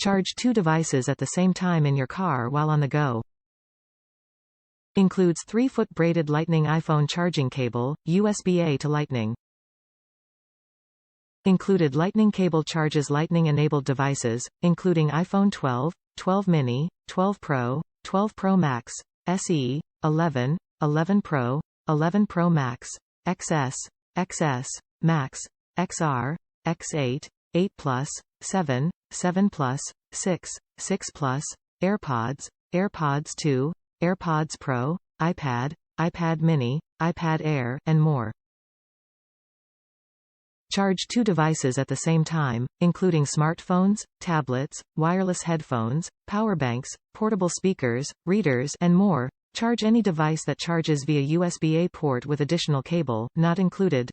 Charge 2 devices at the same time in your car while on the go. Includes 3-foot braided Lightning iPhone charging cable, USB-A to Lightning. Included Lightning cable charges Lightning-enabled devices, including iPhone 12, 12 mini, 12 Pro, 12 Pro Max, SE, 11, 11 Pro, 11 Pro Max, XS, XS, Max, XR, X8, 8 Plus, 7, 7 Plus, 6, 6 Plus, AirPods, AirPods 2, AirPods Pro, iPad, iPad mini, iPad Air, and more. Charge 2 devices at the same time, including smartphones, tablets, wireless headphones, power banks, portable speakers, readers, and more. Charge any device that charges via USB-A port with additional cable, not included.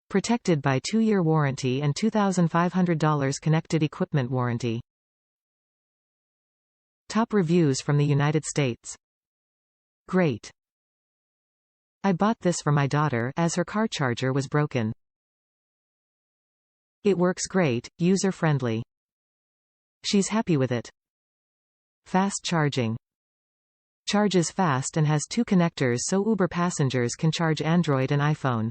Protected by 2-year warranty and $2,500 connected equipment warranty. Top reviews from the United States. Great. I bought this for my daughter as her car charger was broken. It works great, user-friendly. She's happy with it. Fast charging. Charges fast and has 2 connectors so Uber passengers can charge Android and iPhone.